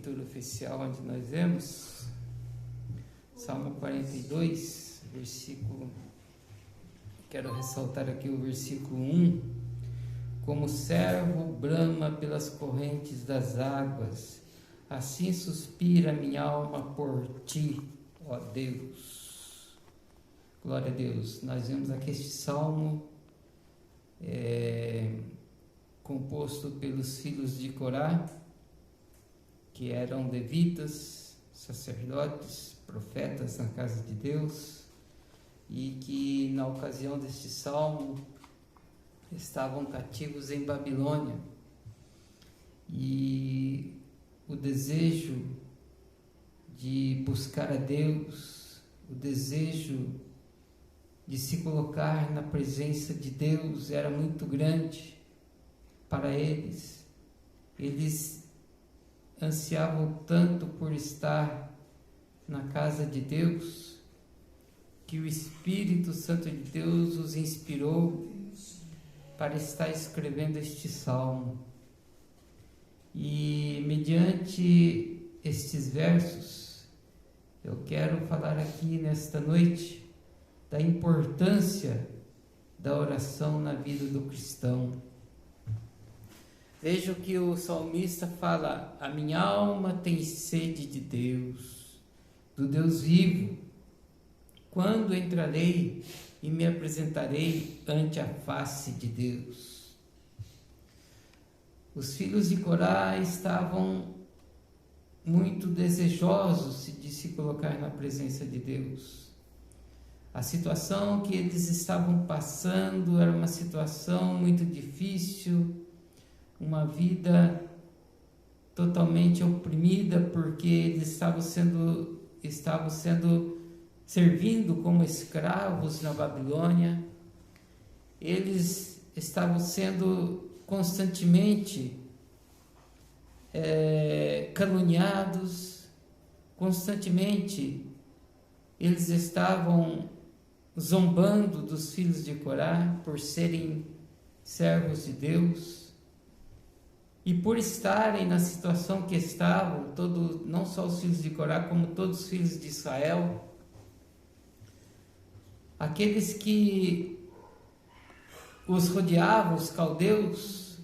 leitura oficial onde nós vemos Salmo 42, versículo, quero ressaltar aqui o versículo 1: como o servo brama pelas correntes das águas, assim suspira minha alma por ti, ó Deus. Glória a Deus. Nós vemos aqui este salmo composto pelos filhos de Corá, que eram levitas, sacerdotes, profetas na casa de Deus, e que na ocasião deste salmo estavam cativos em Babilônia, e o desejo de buscar a Deus, o desejo de se colocar na presença de Deus era muito grande para eles. Eles ansiavam tanto por estar na casa de Deus, que o Espírito Santo de Deus os inspirou para estar escrevendo este salmo. E mediante estes versos, eu quero falar aqui nesta noite da importância da oração na vida do cristão. Veja o que o salmista fala: a minha alma tem sede de Deus, do Deus vivo. Quando entrarei e me apresentarei ante a face de Deus? Os filhos de Corá estavam muito desejosos de se colocar na presença de Deus. A situação que eles estavam passando era uma situação muito difícil, uma vida totalmente oprimida, porque eles estavam servindo como escravos na Babilônia. Eles estavam sendo constantemente caluniados, constantemente eles estavam zombando dos filhos de Corá por serem servos de Deus. E por estarem na situação que estavam, não só os filhos de Corá, como todos os filhos de Israel, aqueles que os rodeavam, os caldeus,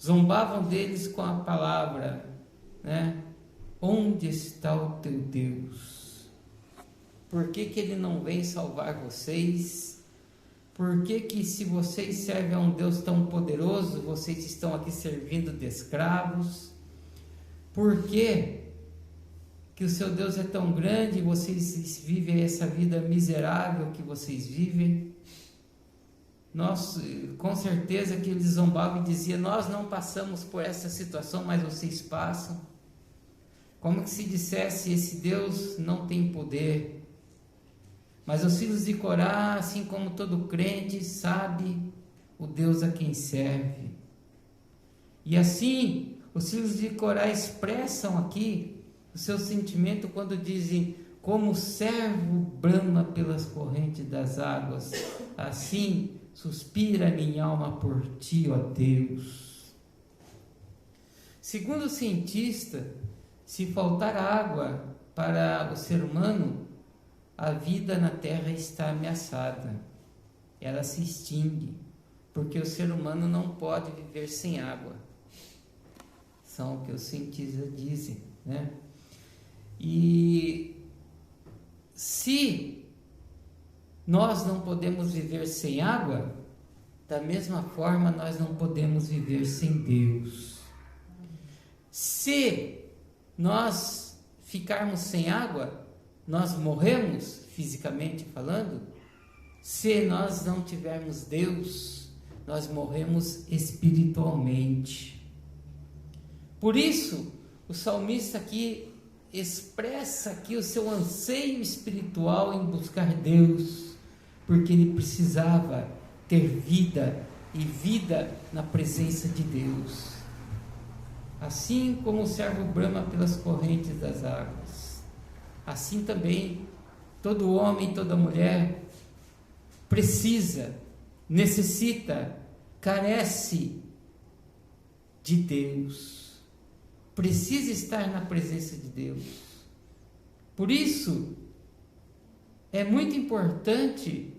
zombavam deles com a palavra, né? Onde está o teu Deus? Por que ele não vem salvar vocês? Por que se vocês servem a um Deus tão poderoso, vocês estão aqui servindo de escravos? Por que o seu Deus é tão grande e vocês vivem essa vida miserável que vocês vivem? Com certeza que eles zombavam e diziam: nós não passamos por essa situação, mas vocês passam. Como que se dissesse: esse Deus não tem poder. Mas os filhos de Corá, assim como todo crente, sabe o Deus a quem serve. E assim, os filhos de Corá expressam aqui o seu sentimento quando dizem: como o servo brama pelas correntes das águas, assim suspira minha alma por ti, ó Deus. Segundo o cientista, se faltar água para o ser humano, a vida na Terra está ameaçada, ela se extingue, porque o ser humano não pode viver sem água. São o que os cientistas dizem, né? E se nós não podemos viver sem água, da mesma forma nós não podemos viver sem Deus. Se nós ficarmos sem água, nós morremos, fisicamente falando. Se nós não tivermos Deus, nós morremos espiritualmente. Por isso, o salmista aqui expressa aqui o seu anseio espiritual em buscar Deus, porque ele precisava ter vida, e vida na presença de Deus. Assim como o servo brama pelas correntes das águas, assim também todo homem, toda mulher precisa, necessita, carece de Deus. precisa estar na presença de Deus. Por isso, é muito importante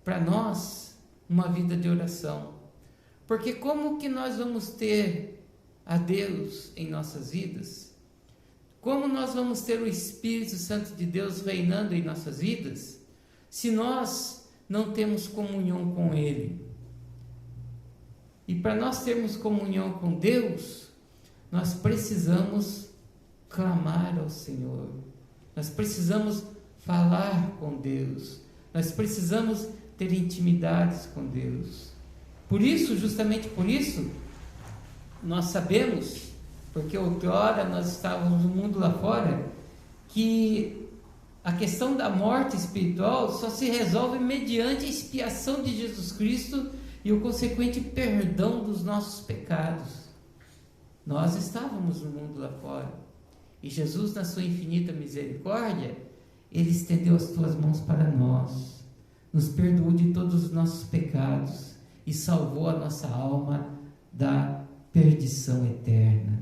para nós uma vida de oração. Porque como que nós vamos ter a Deus em nossas vidas? Como nós vamos ter o Espírito Santo de Deus reinando em nossas vidas, se nós não temos comunhão com Ele? E para nós termos comunhão com Deus, nós precisamos clamar ao Senhor, nós precisamos falar com Deus, nós precisamos ter intimidades com Deus. Por isso, justamente por isso, nós sabemos, porque outrora nós estávamos no mundo lá fora, que a questão da morte espiritual só se resolve mediante a expiação de Jesus Cristo e o consequente perdão dos nossos pecados. Nós estávamos no mundo lá fora, e Jesus, na sua infinita misericórdia, Ele estendeu as suas mãos para nós, nos perdoou de todos os nossos pecados e salvou a nossa alma da perdição eterna.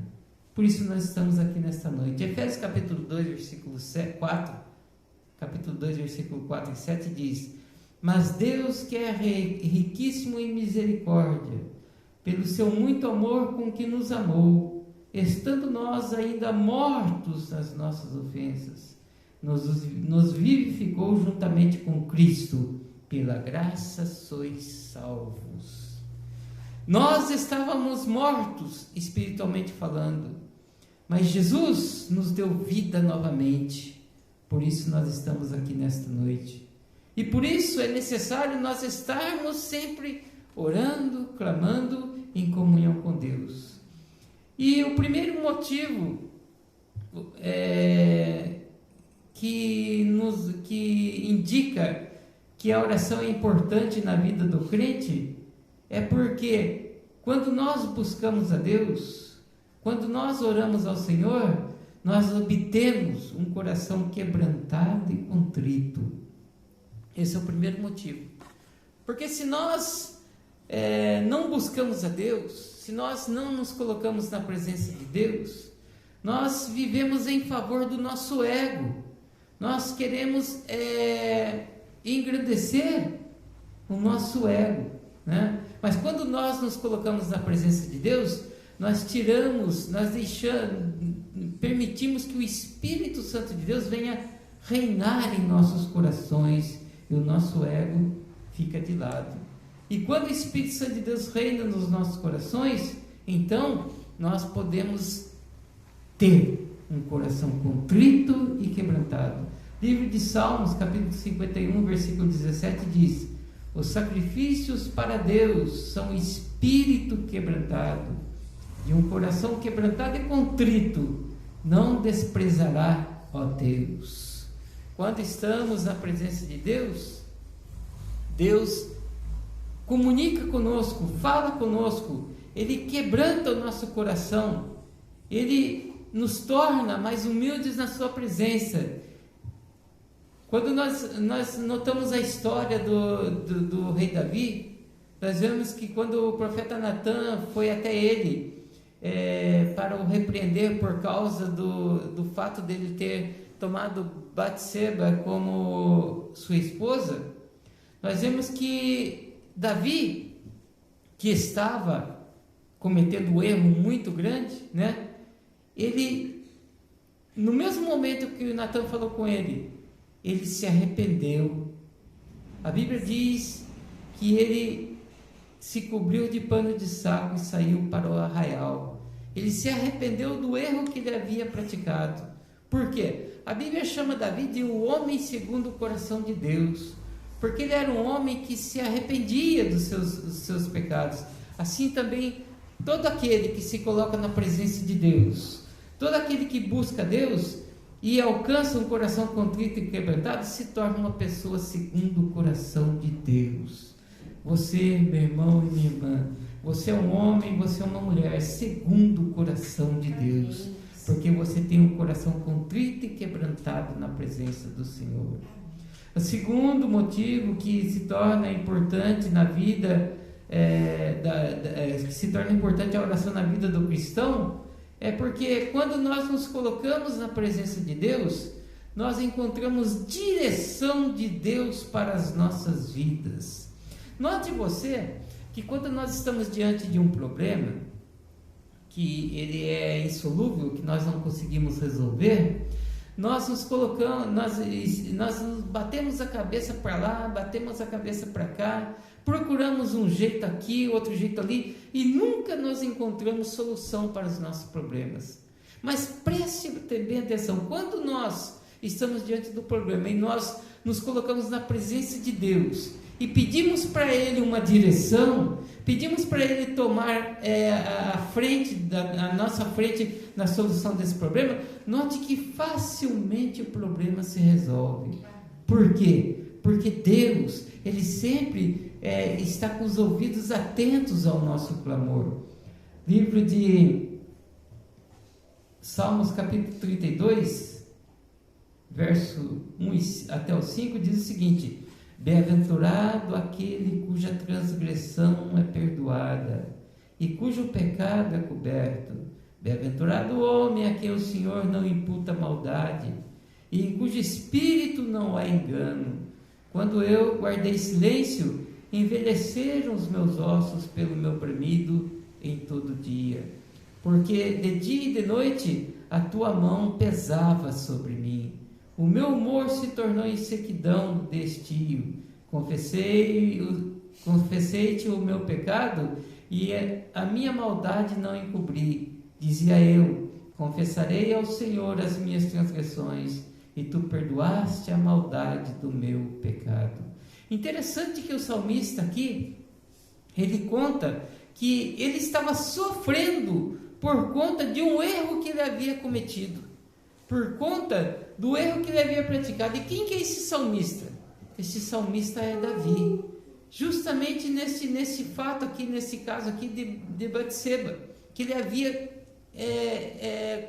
Por isso nós estamos aqui nesta noite. Efésios capítulo 2, versículo 4, capítulo 2, versículo 4 e 7 diz: mas Deus, que é riquíssimo em misericórdia, pelo seu muito amor com que nos amou, estando nós ainda mortos nas nossas ofensas, nos vivificou juntamente com Cristo, pela graça sois salvos. Nós estávamos mortos espiritualmente falando, mas Jesus nos deu vida novamente. Por isso nós estamos aqui nesta noite. E por isso é necessário nós estarmos sempre orando, clamando em comunhão com Deus. E o primeiro motivo que indica que a oração é importante na vida do crente é porque quando nós buscamos a Deus, quando nós oramos ao Senhor, nós obtemos um coração quebrantado e contrito. Esse é o primeiro motivo. Porque se nós não buscamos a Deus, se nós não nos colocamos na presença de Deus, nós vivemos em favor do nosso ego. Nós queremos engrandecer o nosso ego, né? Mas quando nós nos colocamos na presença de Deus, nós permitimos que o Espírito Santo de Deus venha reinar em nossos corações e o nosso ego fica de lado. E quando o Espírito Santo de Deus reina nos nossos corações, então nós podemos ter um coração contrito e quebrantado. Livro de Salmos, capítulo 51, versículo 17 diz: os sacrifícios para Deus são espírito quebrantado, e um coração quebrantado e contrito não desprezará, ó Deus. Quando estamos na presença de Deus, Deus comunica conosco, fala conosco, Ele quebranta o nosso coração, Ele nos torna mais humildes na sua presença. Quando nós notamos a história do rei Davi, nós vemos que quando o profeta Natan foi até ele para o repreender por causa do fato dele ter tomado Batseba como sua esposa, nós vemos que Davi, que estava cometendo um erro muito grande, né? Ele, no mesmo momento que o Natan falou com ele se arrependeu. A Bíblia diz que ele se cobriu de pano de saco e saiu para o arraial. Ele se arrependeu do erro que ele havia praticado. Por quê? A Bíblia chama Davi de um homem segundo o coração de Deus, porque ele era um homem que se arrependia dos seus pecados. Assim também todo aquele que se coloca na presença de Deus, todo aquele que busca Deus e alcança um coração contrito e quebrantado, se torna uma pessoa segundo o coração de Deus. Você, meu irmão e minha irmã, você é um homem, você é uma mulher segundo o coração de Deus, porque você tem um coração contrito e quebrantado na presença do Senhor. O segundo motivo que se torna importante na vida, que se torna importante a oração na vida do cristão, É porque quando nós nos colocamos na presença de Deus, nós encontramos direção de Deus para as nossas vidas. Note você que quando nós estamos diante de um problema, que ele é insolúvel, que nós não conseguimos resolver, nós nos colocamos, nós batemos a cabeça para lá, batemos a cabeça para cá, procuramos um jeito aqui, outro jeito ali, e nunca nós encontramos solução para os nossos problemas. Mas preste bem atenção, quando nós estamos diante do problema e nós nos colocamos na presença de Deus e pedimos para Ele uma direção, pedimos para Ele tomar a nossa frente na solução desse problema, note que facilmente o problema se resolve. Por quê? Porque Deus, Ele sempre está com os ouvidos atentos ao nosso clamor. Livro de Salmos capítulo 32, verso 1 até o 5, diz o seguinte: bem-aventurado aquele cuja transgressão é perdoada e cujo pecado é coberto. Bem-aventurado o homem a quem o Senhor não imputa maldade e em cujo espírito não há engano. Quando eu guardei silêncio, envelheceram os meus ossos pelo meu bramido em todo dia. Porque de dia e de noite a tua mão pesava sobre mim. O meu humor se tornou em sequidão de estio. Confessei-te o meu pecado e a minha maldade não encobri. Dizia eu: confessarei ao Senhor as minhas transgressões, e tu perdoaste a maldade do meu pecado. Interessante que o salmista aqui, ele conta que ele estava sofrendo por conta de um erro que ele havia cometido, por conta do erro que ele havia praticado. E quem que é esse salmista? Esse salmista é Davi, justamente nesse fato aqui, nesse caso aqui de Batseba, que ele havia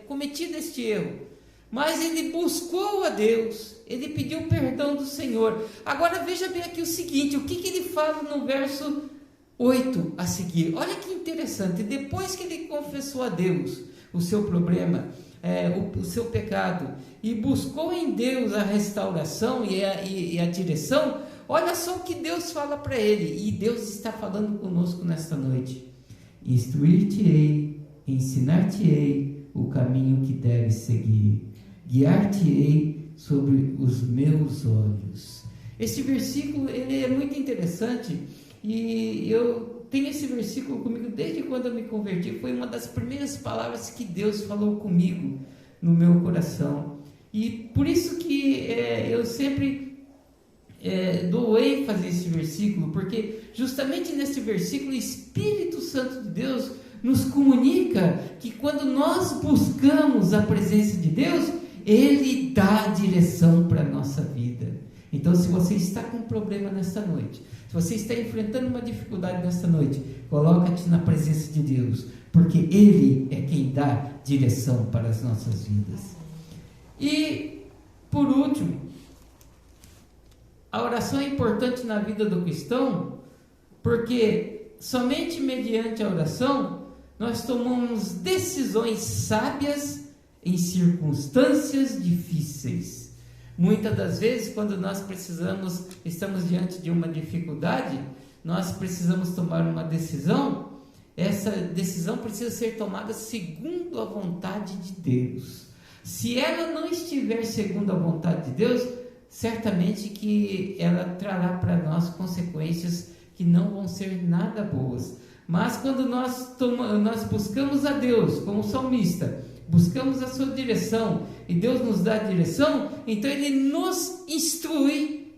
cometido este erro. Mas ele buscou a Deus, ele pediu perdão do Senhor. Agora veja bem aqui o seguinte, o que ele fala no verso 8 a seguir. Olha que interessante, depois que ele confessou a Deus o seu problema, o seu pecado, e buscou em Deus a restauração e a direção, olha só o que Deus fala para ele, e Deus está falando conosco nesta noite: instruir-te-ei, ensinar-te-ei o caminho que deves seguir, guiar-te-ei sobre os meus olhos. Esse versículo ele é muito interessante, e eu tenho esse versículo comigo desde quando eu me converti. Foi uma das primeiras palavras que Deus falou comigo no meu coração, e por isso que eu sempre dou ênfase a esse versículo, porque justamente nesse versículo o Espírito Santo de Deus nos comunica que quando nós buscamos a presença de Deus, Ele dá direção para a nossa vida. Então, se você está com um problema nesta noite, se você está enfrentando uma dificuldade nesta noite, coloca-te na presença de Deus, porque Ele é quem dá direção para as nossas vidas. E, por último, a oração é importante na vida do cristão, porque somente mediante a oração nós tomamos decisões sábias em circunstâncias difíceis. Muitas das vezes, quando nós estamos diante de uma dificuldade, nós precisamos tomar uma decisão. Essa decisão precisa ser tomada segundo a vontade de Deus. Se ela não estiver segundo a vontade de Deus, certamente que ela trará para nós consequências que não vão ser nada boas. Mas quando nós buscamos a Deus, como salmista, buscamos a sua direção, e Deus nos dá a direção, então Ele nos instrui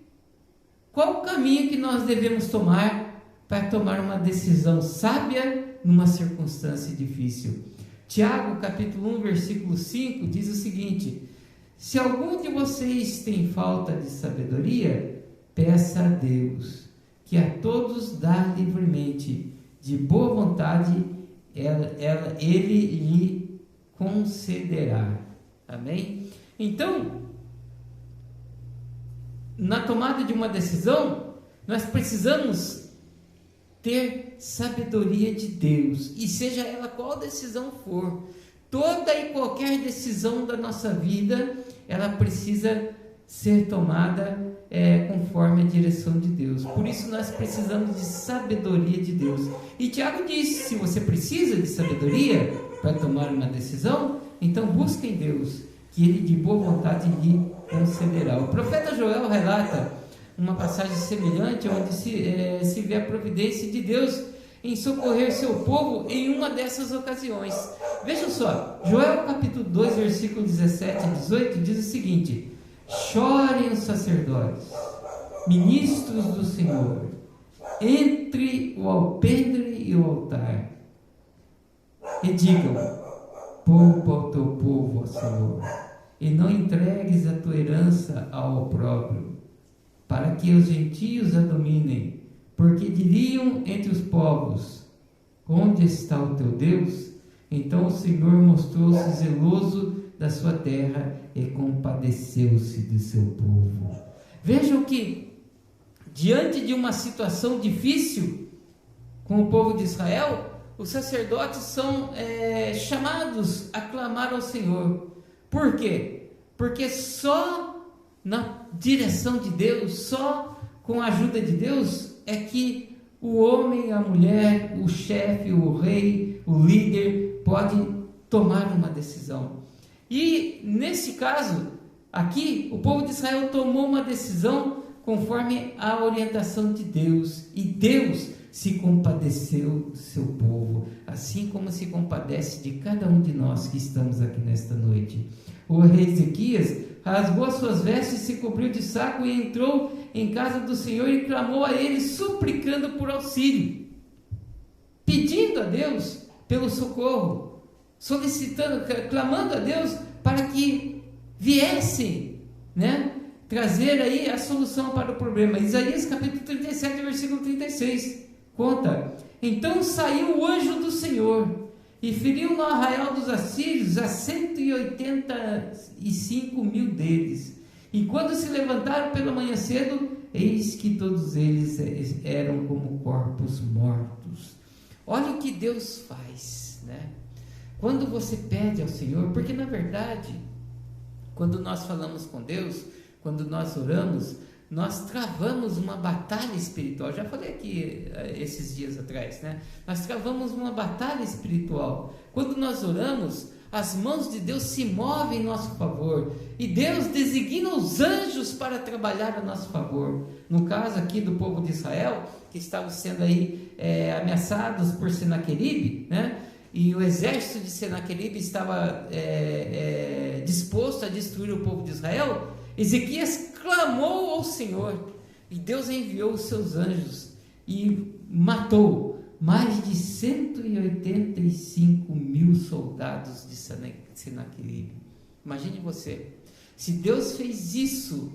qual o caminho que nós devemos tomar para tomar uma decisão sábia numa circunstância difícil. Tiago, capítulo 1, versículo 5, diz o seguinte: se algum de vocês tem falta de sabedoria, peça a Deus, que a todos dá livremente, de boa vontade, Ele lhe concederá. Amém? Então, na tomada de uma decisão, nós precisamos ter sabedoria de Deus, e seja ela qual decisão for, qualquer decisão da nossa vida, ela precisa ser tomada conforme a direção de Deus. Por isso nós precisamos de sabedoria de Deus. E Tiago diz: se você precisa de sabedoria para tomar uma decisão, então busque em Deus, que Ele de boa vontade lhe concederá. O profeta Joel relata uma passagem semelhante, onde se vê a providência de Deus em socorrer seu povo em uma dessas ocasiões. Vejam só, Joel capítulo 2, versículo 17 e 18 diz o seguinte: chorem os sacerdotes, ministros do Senhor, entre o alpendre e o altar, e digam: poupa o teu povo, ó Senhor, e não entregues a tua herança ao opróbrio, para que os gentios a dominem, porque diriam entre os povos: onde está o teu Deus? Então o Senhor mostrou-se zeloso da sua terra e compadeceu-se de seu povo. Vejam que, diante de uma situação difícil com o povo de Israel, os sacerdotes são chamados a clamar ao Senhor. Por quê? Porque só na direção de Deus, só com a ajuda de Deus, é que o homem, a mulher, o chefe, o rei, o líder pode tomar uma decisão. E nesse caso aqui, o povo de Israel tomou uma decisão conforme a orientação de Deus, e Deus se compadeceu do seu povo, assim como se compadece de cada um de nós que estamos aqui nesta noite. O rei Ezequias rasgou as suas vestes, se cobriu de saco e entrou em casa do Senhor e clamou a ele, suplicando por auxílio, pedindo a Deus pelo socorro, solicitando, clamando a Deus para que viesse, trazer aí a solução para o problema. Isaías capítulo 37, versículo 36, conta: então saiu o anjo do Senhor e feriu no arraial dos assírios a 185 mil deles. E quando se levantaram pela manhã cedo, eis que todos eles eram como corpos mortos. Olha o que Deus faz, Quando você pede ao Senhor, porque na verdade, quando nós falamos com Deus, quando nós oramos, nós travamos uma batalha espiritual. Já falei aqui esses dias atrás, Nós travamos uma batalha espiritual. Quando nós oramos, as mãos de Deus se movem em nosso favor, e Deus designa os anjos para trabalhar a nosso favor. No caso aqui do povo de Israel, que estavam sendo aí ameaçados por Senaqueribe, e o exército de Senaqueribe estava disposto a destruir o povo de Israel, Ezequias clamou ao Senhor, e Deus enviou os seus anjos e matou mais de 185 mil soldados de Senaqueribe. Imagine você, se Deus fez isso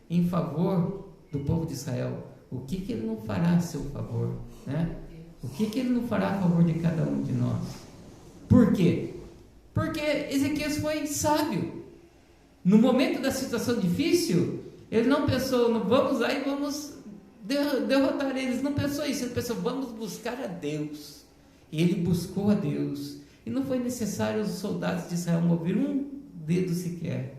em favor do povo de Israel, o que Ele não fará a seu favor, O que Ele não fará a favor de cada um de nós? Por quê? Porque Ezequias foi sábio. No momento da situação difícil, ele não pensou, vamos lá e vamos derrotar eles. Não pensou isso, ele pensou, vamos buscar a Deus. E ele buscou a Deus. E não foi necessário os soldados de Israel mover um dedo sequer,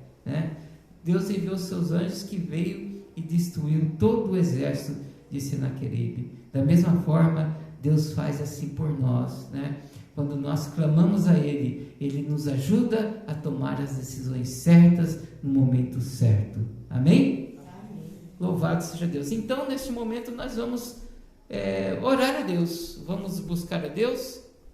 Deus enviou seus anjos, que veio e destruiu todo o exército de Senaqueribe. Da mesma forma, Deus faz assim por nós, Quando nós clamamos a Ele, Ele nos ajuda a tomar as decisões certas no momento certo. Amém? Amém. Louvado seja Deus. Então, neste momento, nós vamos orar a Deus, vamos buscar a Deus,